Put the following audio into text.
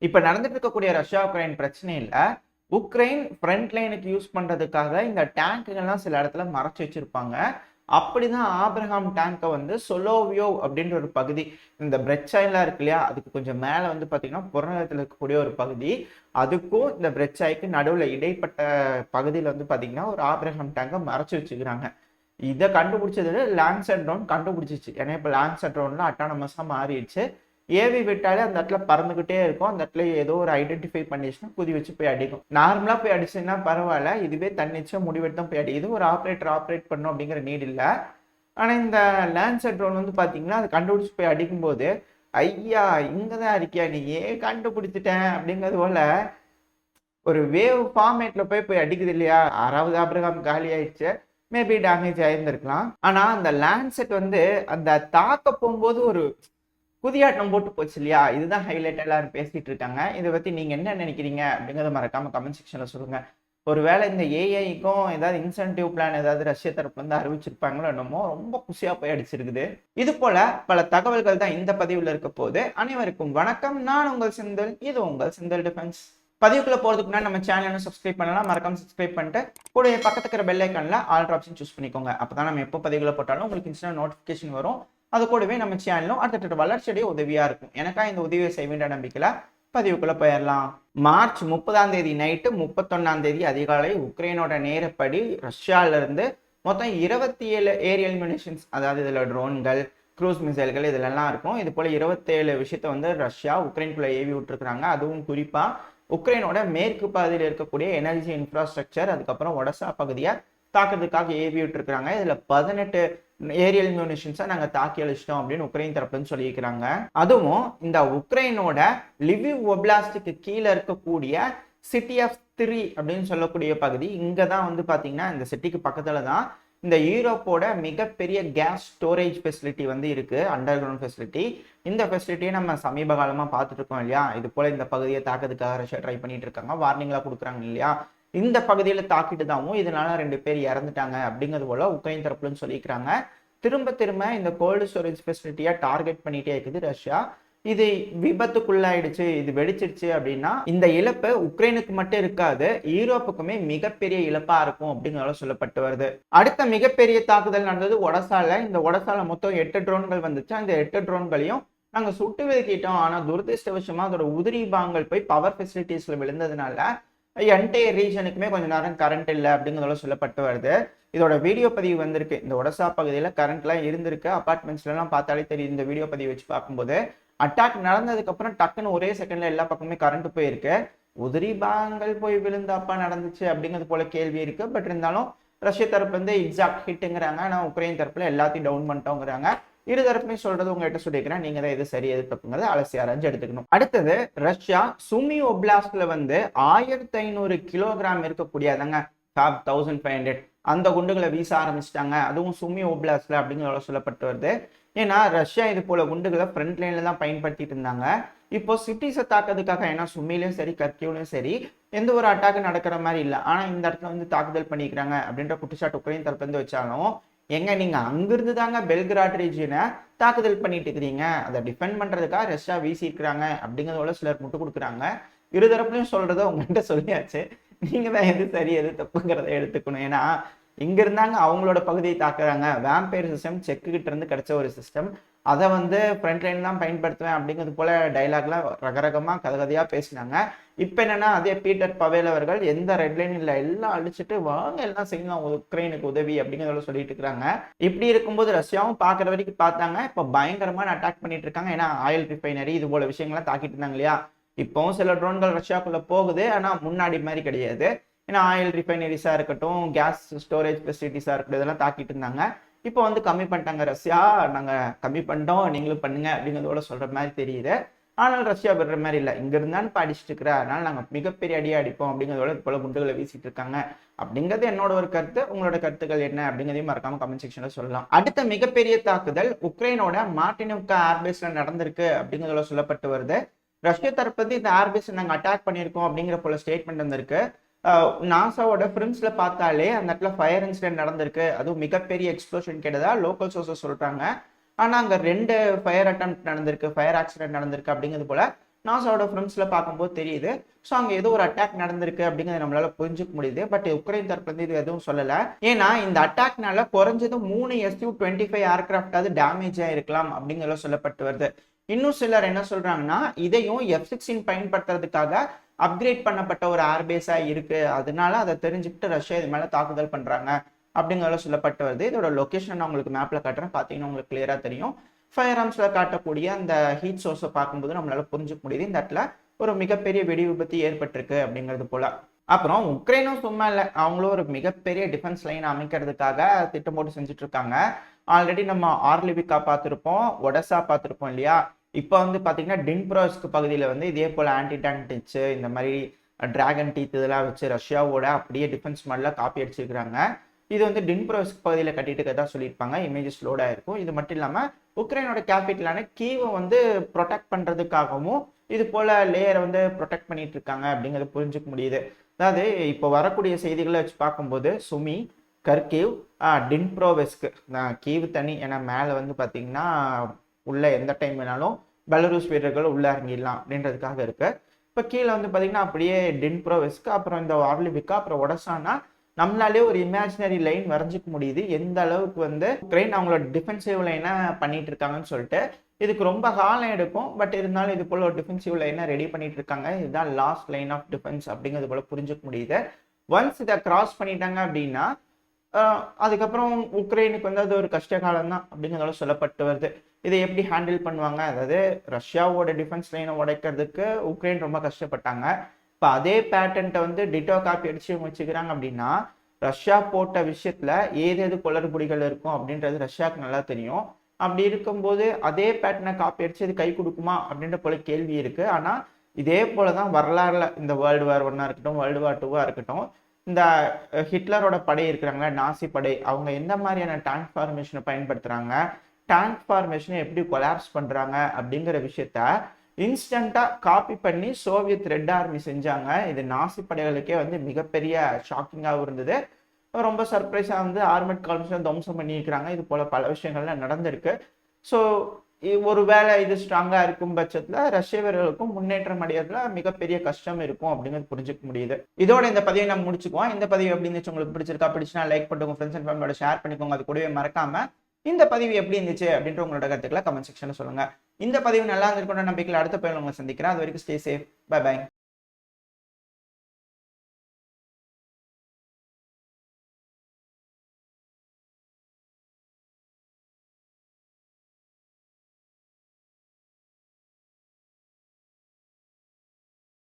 இப்ப நடந்துட்டு இருக்கக்கூடிய ரஷ்யா உக்ரைன் பிரச்சனையில உக்ரைன் ஃப்ரண்ட் லைனுக்கு யூஸ் பண்றதுக்காக இந்த டேங்குகள்லாம் சில இடத்துல மறைச்சு வச்சிருப்பாங்க. அப்படிதான் ஆப்ரஹாம் டேங்கை வந்து சொலோவியோ அப்படின்ற ஒரு பகுதி, இந்த பிரெட்சாய்லாம் இருக்கு இல்லையா, அதுக்கு கொஞ்சம் மேல வந்து பாத்தீங்கன்னா புறநிலத்தில் இருக்கக்கூடிய ஒரு பகுதி, அதுக்கும் இந்த பிரெட்சாய்க்கு நடுவுல இடைப்பட்ட பகுதியில் வந்து பாத்தீங்கன்னா ஒரு ஆப்ரஹாம் டேங்கை மறைச்சு வச்சுக்கிறாங்க. இதை கண்டுபிடிச்சது லான்சர் ட்ரோன் கண்டுபிடிச்சிச்சு. ஏன்னா இப்போ லான்சர் ட்ரோன்ல அட்டானமஸா மாறிடுச்சு. ஏவி விட்டாலே அந்த இடத்துல பறந்துகிட்டே இருக்கும். அந்த இடத்துல ஏதோ ஒரு ஐடென்டிஃபை பண்ணிச்சுன்னா குதி வச்சு போய் அடிக்கும். நார்மலா போய் அடிச்சுன்னா பரவாயில்ல, இதுவே தன்னிச்சா முடிவெட்டு தான் போய் அடிக்குது. ஒரு ஆப்ரேட் பண்ணும் அப்படிங்கிற நீட் இல்லை. ஆனா இந்த லான்சர் ட்ரோன் வந்து பாத்தீங்கன்னா அது கண்டுபிடிச்சு போய் அடிக்கும்போது, ஐயா இங்கதான் இருக்கியா நீ, ஏன் கண்டுபிடிச்சிட்டேன் அப்படிங்கிறது போல ஒரு வேவ் ஃபார்மேட்ல போய் அடிக்குது இல்லையா. 6வது ஆப்ரஹாம் காலி ஆயிடுச்சு, மேபி டேமேஜ் ஆயிருந்திருக்கலாம். ஆனா அந்த லேண்ட்செட் வந்து அந்த தாக்க போகும்போது ஒரு குதியாட்டம் போட்டு போச்சு இல்லையா. இதுதான் ஹைலைட், எல்லாரும் பேசிட்டு இருக்காங்க. இதை பத்தி நீங்க என்ன நினைக்கிறீங்க அப்படிங்கறத மறக்காம கமெண்ட் செக்ஷன்ல சொல்லுங்க. ஒருவேளை இந்த ஏஐக்கும் ஏதாவது இன்சென்டிவ் பிளான் ஏதாவது ரஷ்ய தரப்புல இருந்து அறிவிச்சிருப்பாங்களோ என்னமோ, ரொம்ப குஷியா போய் அடிச்சிருக்குது. இது போல பல தகவல்கள் தான் இந்த பதிவுல இருக்க போது. அனைவருக்கும் வணக்கம், நான் உங்கள் செந்தில், இது உங்கள் செந்தில் டிஃபென்ஸ். பதிவுக்குள்ள போறதுக்கு முன்னாடி நம்ம சேனல் சப்ஸ்கிரைப் பண்ணலாம், மறக்காம சப்ஸ்கிரைப் பண்ணிட்டு கூட பக்கத்துக்கு இருக்கிற பெல் ஐக்கான்ல ஆல் ஆப்ஷன் சூஸ் பண்ணிக்கோங்க. அப்பதான் நம்ம எப்போ பதிவுகளை போட்டாலும் உங்களுக்கு இன்ஸ்டன்ட் நோட்டிபிகேஷன் வரும். அது கூடவே நம்ம சேனலும் அடுத்த வளர்ச்சியுடைய உதவியா இருக்கும். எனக்கா இந்த உதவியை செய்ய வேண்டிய நம்பிக்கையில பதிவுக்குள்ள போயிடலாம். மார்ச் 30ஆம் தேதி நைட்டு 31ஆம் தேதி அதிகாலை உக்ரைனோட நேரப்படி ரஷ்யால இருந்து மொத்தம் 27 ஏரியல் மினிஷன்ஸ், அதாவது இதுல ட்ரோன்கள், க்ரூஸ் மிசைல்கள் இதெல்லாம் இருக்கும். இது போல 27 விஷயத்த வந்து ரஷ்யா உக்ரைனுக்குள்ள ஏவி விட்டுருக்காங்க. அதுவும் குறிப்பா உக்ரைனோட மேற்கு பகுதியில் இருக்கக்கூடிய எனர்ஜி இன்ஃப்ராஸ்ட்ரக்சர், அதுக்கப்புறம் ஒடசா பகுதியை தாக்குறதுக்காக ஏவி விட்டுருக்காங்க. இதுல 18 ஏரியல் மியூனிஷன்ஸை நாங்க தாக்கி அழிச்சிட்டோம் அப்படின்னு உக்ரைன் தரப்புன்னு சொல்லியிருக்கிறாங்க. அதுவும் இந்த உக்ரைனோட லிவிவ் ஒப்லாஸ்டுக்கு கீழே இருக்கக்கூடிய சிட்டி ஆஃப் திரி அப்படின்னு சொல்லக்கூடிய பகுதி, இங்க தான் வந்து பாத்தீங்கன்னா இந்த சிட்டிக்கு பக்கத்துல தான் இந்த யூரோப்போட மிகப்பெரிய கேஸ் ஸ்டோரேஜ் ஃபெசிலிட்டி வந்து இருக்கு, அண்டர் கிரவுண்ட் ஃபெசிலிட்டி. இந்த ஃபெசிலிட்டியை நம்ம சமீப காலமா பார்த்துட்டு இருக்கோம் இல்லையா. இது போல இந்த பகுதியை தாக்கிறதுக்காக ரஷ்யா ட்ரை பண்ணிட்டு இருக்காங்க, வார்னிங்லாம் கொடுக்குறாங்க இல்லையா. இந்த பகுதியில தாக்கிட்டு தாவும் இதனால 2 பேர் இறந்துட்டாங்க அப்படிங்கிறது போல உக்ரைன் தரப்புலன்னு சொல்லிக்கிறாங்க. திரும்ப திரும்ப இந்த கோல்டு ஸ்டோரேஜ் ஃபெசிலிட்டியா டார்கெட் பண்ணிட்டே இருக்குது ரஷ்யா. இது விபத்துக்குள்ளாயிடுச்சு, இது வெடிச்சிருச்சு அப்படின்னா இந்த இழப்பு உக்ரைனுக்கு மட்டும் இருக்காது, யூரோப்புக்குமே மிகப்பெரிய இழப்பா இருக்கும் அப்படிங்கிறத சொல்லப்பட்டு வருது. அடுத்த மிகப்பெரிய தாக்குதல் நடந்தது ஒடசால. இந்த ஒடசால மொத்தம் 8 ட்ரோன்கள் வந்துச்சு. அந்த 8 ட்ரோன்களையும் நாங்க சுட்டு வீழ்த்திட்டோம். ஆனா துரதிருஷ்டவசமா அதோட உதிரி பாகங்கள் போய் பவர் ஃபெசிலிட்டிஸ்ல விழுந்ததுனால என்டையர் ரீஜனுக்குமே கொஞ்ச நேரம் கரண்ட் இல்லை அப்படிங்கிறதோட சொல்லப்பட்டு வருது. இதோட வீடியோ பதிவு வந்திருக்கு. இந்த ஒடசா பகுதியில் கரண்ட்லாம் இருந்திருக்கு. அபார்ட்மெண்ட்ஸ்லாம் பார்த்தாலே தெரியும். இந்த வீடியோ பதிவு வச்சு பார்க்கும்போது அட்டாக் நடந்ததுக்கு அப்புறம் டக்குன்னு ஒரே செகண்ட்ல எல்லா பக்கமே கரண்ட் போயிருக்கு. உதிரி பாகங்கள் போய் விழுந்தாப்பா நடந்துச்சு அப்படிங்கிறது போல கேள்வி இருக்கு. பட் இருந்தாலும் ரஷ்ய தரப்புல இருந்து எக்ஸாக்ட் ஹிட்டுங்கிறாங்க, ஆனால் உக்ரைன் தரப்புல எல்லாத்தையும் டவுன் பண்ணிட்டோங்கிறாங்க. இரு தரப்புமே சொல்றது உங்ககிட்ட சொல்லிக்கிறேன், நீங்க தான் எது சரி எது தப்புங்கிறத அலசி ஆராய்ஞ்சு எடுத்துக்கணும். அடுத்தது ரஷ்யா சுமி ஒப்லாஸ்ட்ல வந்து 1500 கிலோகிராம் இருக்கக்கூடியதாங்க டாப் 1500 அந்த குண்டுகளை வீச ஆரம்பிச்சிட்டாங்க. அதுவும் சுமி ஒப்லாஸ்ட்ல அப்படிங்கிறத சொல்லப்பட்டு வருது. ஏன்னா ரஷ்யா இது போல குண்டுகளை ஃப்ரண்ட் லைன்ல தான் பயன்படுத்திட்டு இருந்தாங்க. இப்போ சிட்டிஸை தாக்கிறதுக்காக, ஏன்னா சுமிலையும் சரி கர்கிவ்லையும் சரி எந்த ஒரு அட்டாக் நடக்கிற மாதிரி இல்லை, ஆனா இந்த இடத்துல வந்து தாக்குதல் பண்ணிக்கிறாங்க அப்படின்ற குற்றச்சாட்டு உக்ரைன் தரப்புல இருந்து வச்சாலும், எங்க நீங்க அங்கிருந்து தாங்க பெல்கிராட் ரீஜியனை தாக்குதல் பண்ணிட்டு இருக்கிறீங்க, அதை டிஃபெண்ட் பண்றதுக்காக ரஷ்யா வீசி இருக்கிறாங்க அப்படிங்கிறதோட சிலர் முட்டு கொடுக்குறாங்க. இருதரப்புலையும் சொல்றத உங்கள்கிட்ட சொல்லியாச்சு, நீங்க தான் எது சரி எது தப்புங்கிறத எடுத்துக்கணும். ஏன்னா இங்க இருந்தாங்க அவங்களோட பகுதியை தாக்குறாங்க. வேம்பயர் சிஸ்டம் செக்கு கிட்ட இருந்து கிடைச்ச ஒரு சிஸ்டம், அதை வந்து ஃப்ரண்ட் லைன் தான் பயன்படுத்துவேன் அப்படிங்கிறது போல டைலாக்லாம் ரகரகமா கதையா பேசினாங்க. இப்ப என்னன்னா அதே பீட்டர் பவேல் அவர்கள் எந்த ரெட் லைன் இல்லை எல்லாம் அழிச்சிட்டு வாங்க எல்லாம் செய்யலாம் உக்ரைனுக்கு உதவி அப்படிங்கிறத சொல்லிட்டு இருக்கிறாங்க. இப்படி இருக்கும்போது ரஷ்யாவும் பாக்குற வரைக்கும் பார்த்தாங்க, இப்ப பயங்கரமான அட்டாக் பண்ணிட்டு இருக்காங்க. ஏன்னா ஆயில் ரிஃபைனரி இது போல விஷயங்கள்லாம் தாக்கிட்டு இருந்தாங்க இல்லையா. இப்பவும் சில ட்ரோன்கள் ரஷ்யாக்குள்ள போகுது, ஆனா முன்னாடி மாதிரி கிடையாது. ஏன்னா ஆயில் ரிஃபைனரிஸா இருக்கட்டும், கேஸ் ஸ்டோரேஜ் ஃபெசிலிட்டிஸா இருக்கட்டும், இதெல்லாம் தாக்கிட்டு இருந்தாங்க. இப்போ வந்து கம்மி பண்ணிட்டாங்க ரஷ்யா, நாங்க கம்மி பண்ணிட்டோம் நீங்களும் பண்ணுங்க அப்படிங்கிறதோட சொல்ற மாதிரி தெரியுது. ஆனால் ரஷ்யா விடுற மாதிரி இல்லை, இங்க இருந்தான்னு அடிச்சுட்டு இருக்கிற, அதனால நாங்க மிகப்பெரிய அடியா அடிப்போம் அப்படிங்கிறதோட இது போல குண்டுகளை வீசிட்டு இருக்காங்க அப்படிங்கிறது என்னோட ஒரு கருத்து. உங்களோட கருத்துக்கள் என்ன அப்படிங்கிறதையும் மறக்காம கமெண்ட் செக்ஷன்ல சொல்லலாம். அடுத்த மிகப்பெரிய தாக்குதல் உக்ரைனோட மார்டினிவ்கா ஏர்பேஸ்ல நடந்திருக்கு அப்படிங்கிறதோட சொல்லப்பட்டு வருது. ரஷ்ய தரப்பு இந்த ஏர்பேஸ் நாங்க அட்டாக் பண்ணியிருக்கோம் அப்படிங்கிற போல ஸ்டேட்மெண்ட் வந்திருக்கு. நாசாவோட ஃபிலிம்ஸ்ல பார்த்தாலே அந்த இடத்துல ஃபயர் இன்சிடென்ட் நடந்திருக்கு, அதுவும் மிகப்பெரிய எக்ஸ்ப்ளோஷன் கேட்டதா லோக்கல் சோர்சஸ் சொல்றாங்க. ஆனா அங்க 2 ஃபயர் அட்டெம்ப்ட் நடந்திருக்கு, ஃபயர் ஆக்சிடென்ட் நடந்திருக்கு அப்படிங்கிறது போல நாசாவோட ஃபிலிம்ஸ்ல பார்க்கும்போது தெரியுது. ஸோ அங்கே ஏதோ ஒரு அட்டாக் நடந்திருக்கு அப்படிங்கிறத நம்மளால புரிஞ்சுக்க முடியுது. பட் உக்ரைன் தரப்புலேருந்து இது எதுவும் சொல்லலை. ஏன்னா இந்த அட்டாக்னால குறைஞ்சது 3 Su-25 ஏர்கிராஃப்டாவது டேமேஜ் ஆயிருக்கலாம் அப்படிங்கிறத சொல்லப்பட்டு வருது. இன்னும் சிலர் என்ன சொல்றாங்கன்னா இதையும் F-16 பயன்படுத்துறதுக்காக அப்கிரேட் பண்ணப்பட்ட ஒரு ஏர்பேஸா இருக்கு, அதனால அதை தெரிஞ்சுக்கிட்டு ரஷ்யா இது மேல தாக்குதல் பண்றாங்க அப்படிங்கிறத சொல்லப்பட்டு வருது. இதோட லொகேஷன் நான் உங்களுக்கு மேப்ல காட்டுறேன், பார்த்தீங்கன்னா உங்களுக்கு கிளியரா தெரியும். ஃபயர் ஆர்ம்ஸ்ல காட்டக்கூடிய அந்த ஹீட் சோர்ஸை பார்க்கும்போது நம்மளால புரிஞ்சுக்க முடியுது இந்த இடத்துல ஒரு மிகப்பெரிய வெடி விபத்து ஏற்பட்டிருக்கு அப்படிங்கிறது போல. அப்புறம் உக்ரைனும் சும்மா இல்லை, அவங்களும் ஒரு மிகப்பெரிய டிஃபென்ஸ் லைன் அமைக்கிறதுக்காக திட்டம் போட்டு செஞ்சுட்டு இருக்காங்க. ஆல்ரெடி நம்ம ஆர்லிவிக்கா பார்த்துருப்போம், ஒடசா பார்த்துருப்போம் இல்லையா. இப்போ வந்து பார்த்தீங்கன்னா டின்ப்ரோஸ்க் பகுதியில் வந்து இதே போல் ஆன்டி டேங்க் டிச்சு இந்த மாதிரி டிராகன் டீத் இதெல்லாம் வச்சு ரஷ்யாவோட அப்படியே டிஃபென்ஸ் மாடலாக காப்பி அடிச்சிருக்கிறாங்க. இது வந்து டின்ப்ரோஸ்க் பகுதியில் கட்டிட்டு இருக்கதா சொல்லியிருப்பாங்க. இமேஜஸ் லோடாக இருக்கும். இது மட்டும் இல்லாமல் உக்ரைனோட கேபிட்டலான கீவை வந்து ப்ரொடெக்ட் பண்ணுறதுக்காகவும் இது போல் லேயரை வந்து ப்ரொடெக்ட் பண்ணிட்டு இருக்காங்க அப்படிங்கிறத புரிஞ்சுக்க முடியுது. அதாவது இப்போ வரக்கூடிய செய்திகளை வச்சு பார்க்கும்போது சுமி, கர்கிவ், டின்ப்ரோவெஸ்க், கீவ் தனி, ஏன்னா மேலே வந்து பார்த்தீங்கன்னா உள்ள எந்த டைம் வேணாலும் பெலரூஸ் வீரர்கள் உள்ள இறங்கிடலாம் அப்படின்றதுக்காக இருக்கு. இப்போ கீழே வந்து பார்த்தீங்கன்னா அப்படியே டின்ப்ரோவெஸ்க், அப்புறம் இந்த ஆர்லிவிக்கா, அப்புறம் ஒடசானா நம்மளாலே ஒரு இமேஜினரி லைன் வரைஞ்சிக்க முடியுது எந்த அளவுக்கு வந்து உக்ரைன் அவங்களோட டிஃபென்சிவ் லைனை பண்ணிட்டு இருக்காங்கன்னு சொல்லிட்டு. இதுக்கு ரொம்ப காலம் எடுக்கும், பட் இருந்தாலும் இது போல ஒரு டிஃபென்சிவ் லைனை ரெடி பண்ணிட்டு இருக்காங்க. இதுதான் லாஸ்ட் லைன் ஆஃப் டிஃபென்ஸ் அப்படிங்கிறது போல புரிஞ்சுக்க முடியுது. ஒன்ஸ் இதை கிராஸ் பண்ணிட்டாங்க அப்படின்னா அதுக்கப்புறம் உக்ரைனுக்கு வந்து அது ஒரு கஷ்ட காலம் தான் அப்படிங்கிறதால சொல்லப்பட்டு வருது. இதை எப்படி ஹேண்டில் பண்ணுவாங்க, அதாவது ரஷ்யாவோட டிஃபென்ஸ் லைனை உடைக்கிறதுக்கு உக்ரைன் ரொம்ப கஷ்டப்பட்டாங்க. இப்போ அதே பேட்டன்ட்டை வந்து டிட்டோ காப்பி அடிச்சு வச்சுக்கிறாங்க அப்படின்னா ரஷ்யா போட்ட விஷயத்துல ஏதேது குளறுபடிகள் இருக்கும் அப்படின்றது ரஷ்யாவுக்கு நல்லா தெரியும். அப்படி இருக்கும்போது அதே பேட்டர்னை காப்பி அடிச்சு இது கை கொடுக்குமா அப்படின்ற போல கேள்வி இருக்கு. ஆனா இதே போலதான் வரலாறுல இந்த வேர்ல்டு வார் 1 இருக்கட்டும், வேர்ல்டு வார் 2 இருக்கட்டும், இந்த ஹிட்லரோட படை இருக்கிறாங்களா, நாசி படை, அவங்க எந்த மாதிரியான டேங்க் ஃபார்மேஷனை பயன்படுத்துறாங்க, டேங்க் ஃபார்மேஷனை எப்படி கொலாப்ஸ் பண்றாங்க அப்படிங்கிற விஷயத்த இன்ஸ்டண்டா காப்பி பண்ணி சோவியத் ரெட் ஆர்மி செஞ்சாங்க. இது நாசி படைகளுக்கே வந்து மிகப்பெரிய ஷாக்கிங்காகவும் இருந்தது. ரொம்ப சர்ப்ரைஸா வந்து ஆர்மட் காலம்ஸ்ல துவம்சம் பண்ணியிருக்கிறாங்க. இது போல பல விஷயங்கள்ல நடந்திருக்கு. ஸோ ஒரு வேளை இது ஸ்ட்ராங்கா இருக்கும் பட்சத்துல ரஷ்ய வீரர்களுக்கும் முன்னேற்றம் அடையறதுல மிகப்பெரிய கஷ்டம் இருக்கும் அப்படிங்கிறது புரிஞ்சுக்க முடியுது. இதோட இந்த பதிவை நம்ம முடிச்சுக்குவோம். இந்த பதிவு எப்படி இருந்துச்சு, உங்களுக்கு பிடிச்சிருக்கா, பிடிச்சுனா லைக் பண்ணிட்டு உங்க ஃப்ரெண்ட்ஸ் அண்ட் ஃபேமிலியோட ஷேர் பண்ணிக்கோங்க. அது கூடவே மறக்காம இந்த பதிவு எப்படி இருந்துச்சு அப்படின்ற உங்களோட கருத்துக்களை கமெண்ட் செக்ஷன்ல சொல்லுங்க. இந்த பதிவு நல்லா இருந்திருக்குன்ற நம்பிக்கையில் அடுத்த பதிவில் உங்களை சந்திக்கிறேன். அது வரைக்கும் ஸ்டே சேஃப். By by.